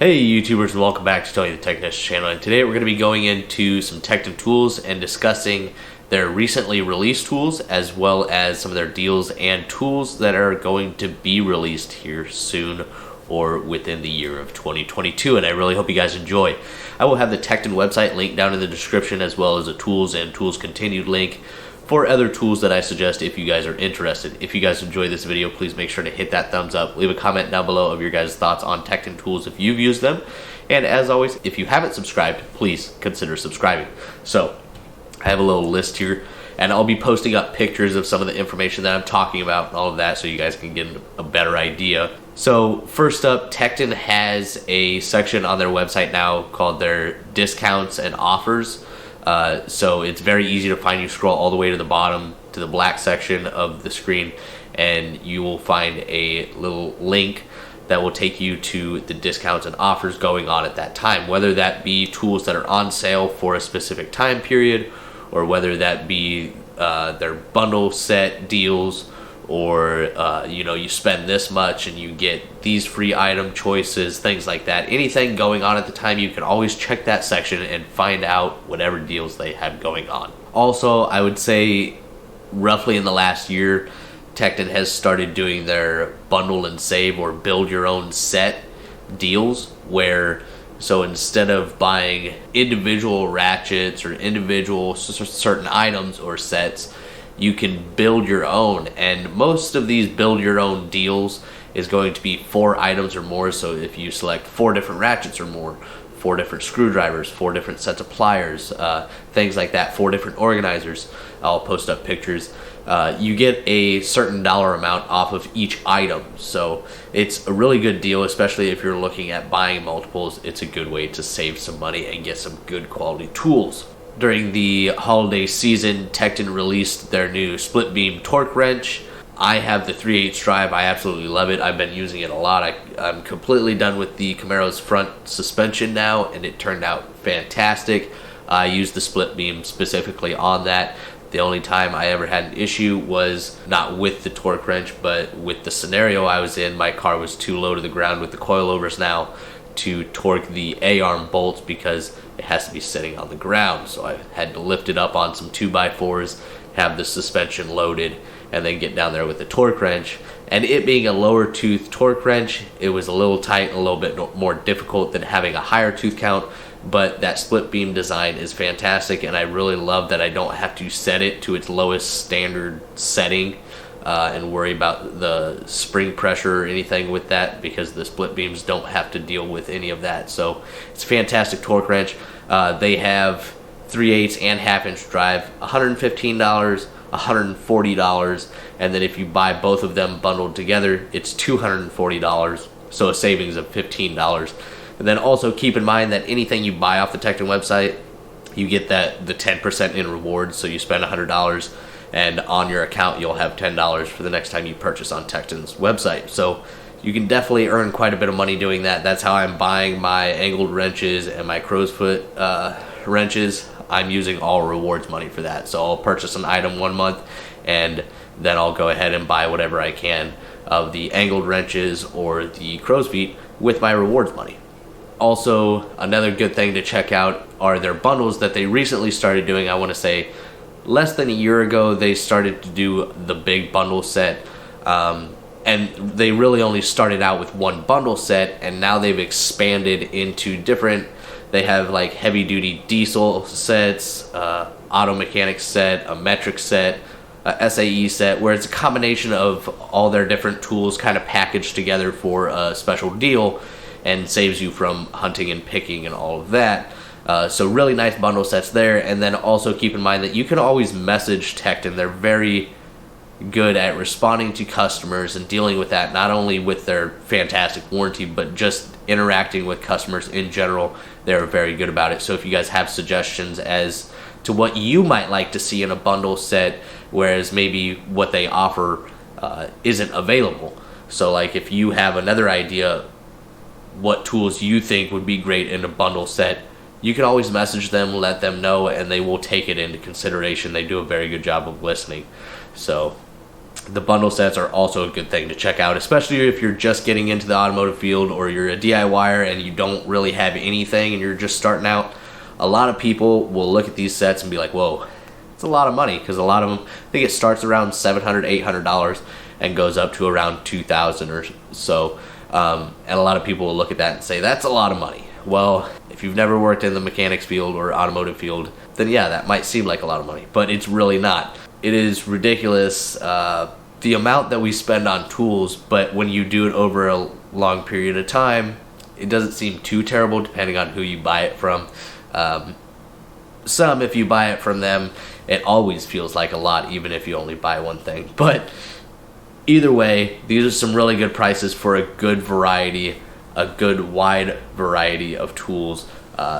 Hey YouTubers, and welcome back to Tony the Tekton channel, and today we're going to be going into some Tekton tools and discussing their recently released tools as well as some of their deals and tools that are going to be released here soon or within the year of 2022, and I really hope you guys enjoy. I will have the Tekton website linked down in the description as well as a tools and tools continued link for other tools that I suggest if you guys are interested. If you guys enjoy this video, please make sure to hit that thumbs up. Leave a comment down below of your guys' thoughts on Tekton tools if you've used them. And as always, if you haven't subscribed, please consider subscribing. So, I have a little list here, and I'll be posting up pictures of some of the information that I'm talking about and all of that so you guys can get a better idea. So, first up, Tekton has a section on their website now called their discounts and offers. So it's very easy to find. You scroll all the way to the bottom to the black section of the screen and you will find a little link that will take you to the discounts and offers going on at that time, whether that be tools that are on sale for a specific time period or whether that be their bundle set deals, or you spend this much and you get these free item choices, things like that. Anything going on at the time, you can always check that section and find out whatever deals they have going on. Also, I would say roughly in the last year, Tekton has started doing their bundle and save or build your own set deals, where so instead of buying individual ratchets or individual certain items or sets, you can build your own, and most of these build your own deals is going to be 4 items or more. So if you select 4 different ratchets or more, 4 different screwdrivers, 4 different sets of pliers, things like that, 4 different organizers, I'll post up pictures, you get a certain dollar amount off of each item. So it's a really good deal, especially if you're looking at buying multiples. It's a good way to save some money and get some good quality tools. During the holiday season, Tekton released their new split beam torque wrench. I have the 3/8 drive. I absolutely love it. I've been using it a lot. I'm completely done with the Camaro's front suspension now, and it turned out fantastic. I used the split beam specifically on that. The only time I ever had an issue was not with the torque wrench, but with the scenario I was in. My car was too low to the ground with the coilovers now to torque the A-arm bolts because it has to be sitting on the ground. So I had to lift it up on some 2x4s, have the suspension loaded, and then get down there with the torque wrench. And it being a lower tooth torque wrench, it was a little tight and a little bit more difficult than having a higher tooth count. But that split beam design is fantastic, and I really love that I don't have to set it to its lowest standard setting and worry about the spring pressure or anything with that, because the split beams don't have to deal with any of that. So it's a fantastic torque wrench. They have 3/8 and 1/2-inch drive, $115, $140, and then if you buy both of them bundled together, it's $240, so a savings of $15. And then also keep in mind that anything you buy off the Tekton website, you get the 10% in rewards. So you spend $100 and on your account you'll have $10 for the next time you purchase on Tekton's website. So you can definitely earn quite a bit of money doing that. That's how I'm buying my angled wrenches and my crow's foot wrenches. I'm using all rewards money for that. So I'll purchase an item 1 month and then I'll go ahead and buy whatever I can of the angled wrenches or the crow's feet with my rewards money. Also, another good thing to check out are their bundles that they recently started doing. I want to say less than a year ago they started to do the big bundle set, and they really only started out with one bundle set, and now they've expanded into different. They have like heavy duty diesel sets, auto mechanic set, a metric set, a SAE set, where it's a combination of all their different tools kind of packaged together for a special deal and saves you from hunting and picking and all of that. So really nice bundle sets there. And then also keep in mind that you can always message Tekton. They're very good at responding to customers and dealing with that, not only with their fantastic warranty, but just interacting with customers in general. They're very good about it. So if you guys have suggestions as to what you might like to see in a bundle set, whereas maybe what they offer isn't available. So like if you have another idea what tools you think would be great in a bundle set, you can always message them, let them know, and they will take it into consideration. They do a very good job of listening. So the bundle sets are also a good thing to check out, especially if you're just getting into the automotive field or you're a DIYer and you don't really have anything and you're just starting out. A lot of people will look at these sets and be like, whoa, it's a lot of money, because a lot of them, I think it starts around $700, $800 and goes up to around $2,000 or so. And a lot of people will look at that and say, that's a lot of money. Well, if you've never worked in the mechanics field or automotive field, then yeah, that might seem like a lot of money, but it's really not. It is ridiculous, the amount that we spend on tools, but when you do it over a long period of time, it doesn't seem too terrible depending on who you buy it from. Some, if you buy it from them, it always feels like a lot, even if you only buy one thing. But either way, these are some really good prices for a good variety, a good wide variety of tools.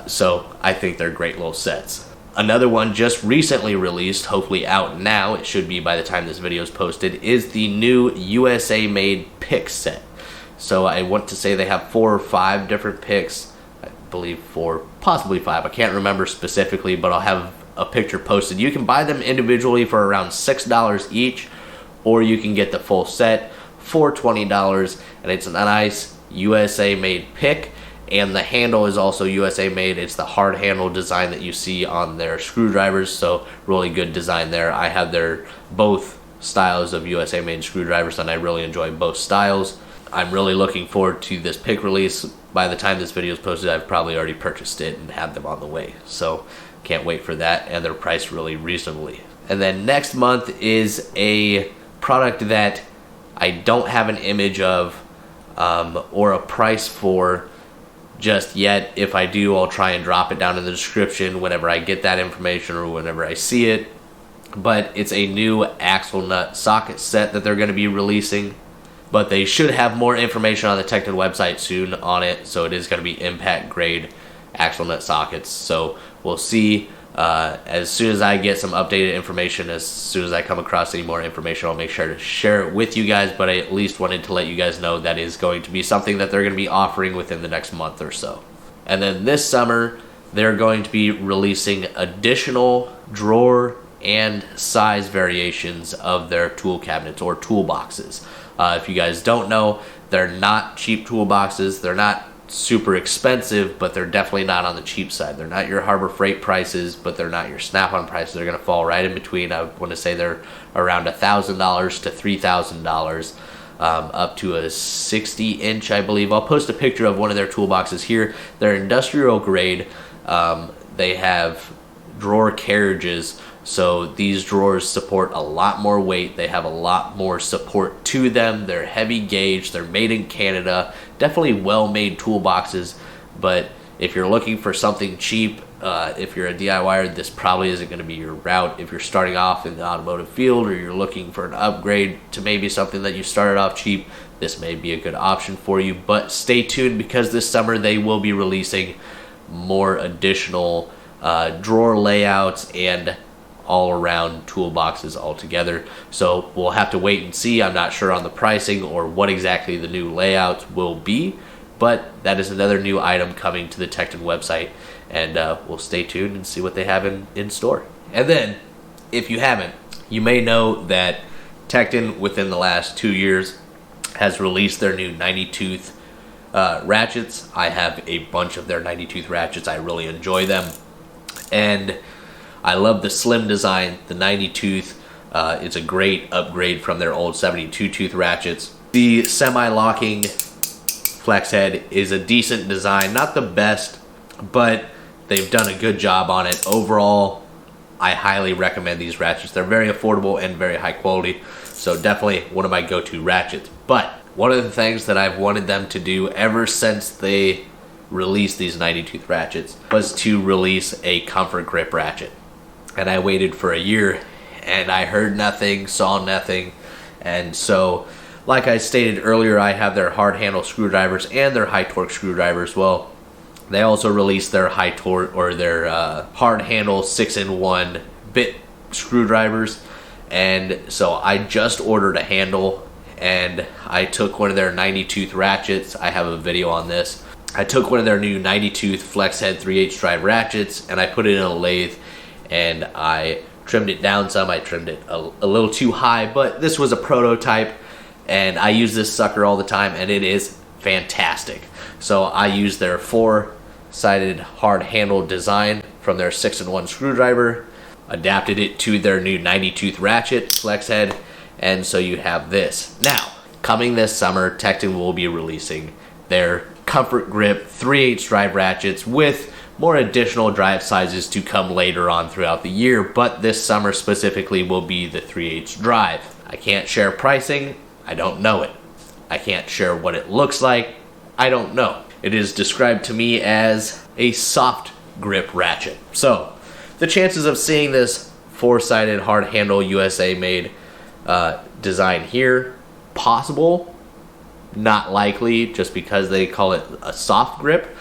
So I think they're great little sets. Another one just recently released, hopefully out now, it should be by the time this video is posted, is the new USA made pick set. So I want to say they have 4 or 5 different picks. I believe 4, possibly 5. I can't remember specifically, but I'll have a picture posted. You can buy them individually for around $6 each, or you can get the full set for $20, and it's a nice USA made pick. And the handle is also USA made. It's the hard handle design that you see on their screwdrivers, so really good design there. I have their both styles of USA made screwdrivers, and I really enjoy both styles. I'm really looking forward to this pick release. By the time this video is posted, I've probably already purchased it and have them on the way, so can't wait for that, and they're priced really reasonably. And then next month is a product that I don't have an image of or a price for just yet. If I do, I'll try and drop it down in the description whenever I get that information or whenever I see it. But it's a new axle nut socket set that they're going to be releasing. But they should have more information on the Tekton website soon on it. So it is going to be impact grade axle nut sockets. So we'll see. As soon as I get some updated information, as soon as I come across any more information, I'll make sure to share it with you guys, but I at least wanted to let you guys know that is going to be something that they're going to be offering within the next month or so. And then this summer, they're going to be releasing additional drawer and size variations of their tool cabinets or toolboxes. If you guys don't know, they're not cheap toolboxes. They're not super expensive, but they're definitely not on the cheap side. They're not your Harbor Freight prices, but they're not your Snap-on prices. They're going to fall right in between. I want to say they're around $1,000 to $3,000, up to a 60-inch, I believe. I'll post a picture of one of their toolboxes here. They're industrial grade. They have drawer carriages, so these drawers support a lot more weight. They have a lot more support to them. They're heavy gauge. They're made in Canada. Definitely well-made toolboxes, but if you're looking for something cheap, if you're a DIYer, this probably isn't going to be your route. If you're starting off in the automotive field or you're looking for an upgrade to maybe something that you started off cheap, this may be a good option for you. But stay tuned, because this summer they will be releasing more additional drawer layouts and all-around toolboxes altogether. So we'll have to wait and see. I'm not sure on the pricing or what exactly the new layouts will be, but that is another new item coming to the Tekton website, and we'll stay tuned and see what they have in store. And then, if you haven't, you may know that Tekton within the last 2 years has released their new 90-tooth ratchets. I have a bunch of their 90-tooth ratchets. I really enjoy them, and I love the slim design. The 90-tooth, it's a great upgrade from their old 72-tooth ratchets. The semi-locking flex head is a decent design. Not the best, but they've done a good job on it. Overall, I highly recommend these ratchets. They're very affordable and very high quality, so definitely one of my go-to ratchets. But one of the things that I've wanted them to do ever since they released these 90-tooth ratchets was to release a comfort grip ratchet. And I waited for a year, and I heard nothing, saw nothing. And so, like I stated earlier, I have their hard handle screwdrivers and their high torque screwdrivers. Well, they also released their high torque or their hard handle 6-in-1 bit screwdrivers. And so I just ordered a handle, and I took one of their 90-tooth ratchets. I have a video on this. I took one of their new 90-tooth flex head 3/8 drive ratchets, and I put it in a lathe, and I trimmed it down some. I trimmed it a little too high, but this was a prototype, and I use this sucker all the time, and it is fantastic. So I use their 4-sided hard handle design from their 6-in-1 screwdriver, adapted it to their new 90-tooth ratchet flex head, and so you have this. Now, coming this summer, Tekton will be releasing their Comfort Grip 3/8 drive ratchets with more additional drive sizes to come later on throughout the year, but this summer specifically will be the 3/8 drive. I can't share pricing, I don't know it. I can't share what it looks like, I don't know. It is described to me as a soft grip ratchet. So, the chances of seeing this 4-sided hard handle USA made design here, possible, not likely, just because they call it a soft grip.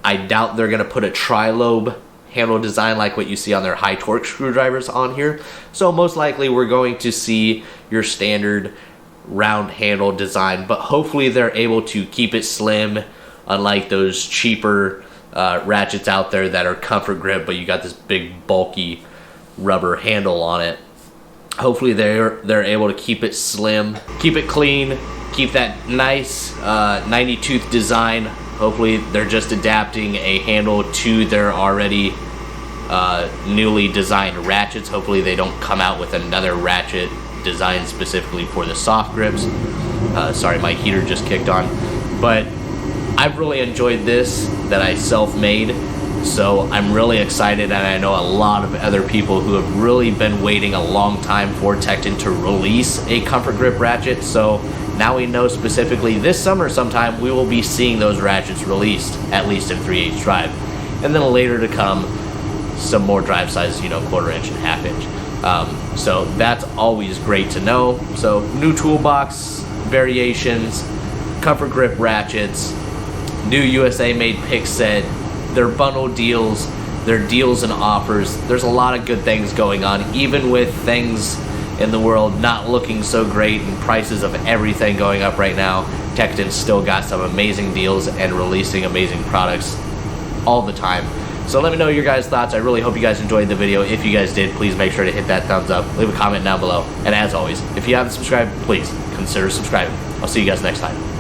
I doubt they're going to put a tri-lobe handle design like what you see on their high torque screwdrivers on here. So most likely we're going to see your standard round handle design, but hopefully they're able to keep it slim, unlike those cheaper ratchets out there that are Comfort Grip, but you got this big bulky rubber handle on it. Hopefully they're able to keep it slim, keep it clean, keep that nice 90-tooth design. Hopefully they're just adapting a handle to their already newly designed ratchets. Hopefully they don't come out with another ratchet designed specifically for the soft grips. Sorry, my heater just kicked on. But I've really enjoyed this that I self-made, so I'm really excited, and I know a lot of other people who have really been waiting a long time for Tekton to release a Comfort Grip ratchet. So now we know specifically this summer sometime we will be seeing those ratchets released, at least in 3/8 drive. And then later to come, some more drive sizes, 1/4 inch and 1/2 inch. So that's always great to know. So new toolbox variations, Comfort Grip ratchets, new USA made pick set, their bundle deals, their deals and offers. There's a lot of good things going on, even with things in the world not looking so great and prices of everything going up right now. Tekton's still got some amazing deals and releasing amazing products all the time. So let me know your guys' thoughts. I really hope you guys enjoyed the video. If you guys did, please make sure to hit that thumbs up, leave a comment down below, and as always, if you haven't subscribed, please consider subscribing. I'll see you guys next time.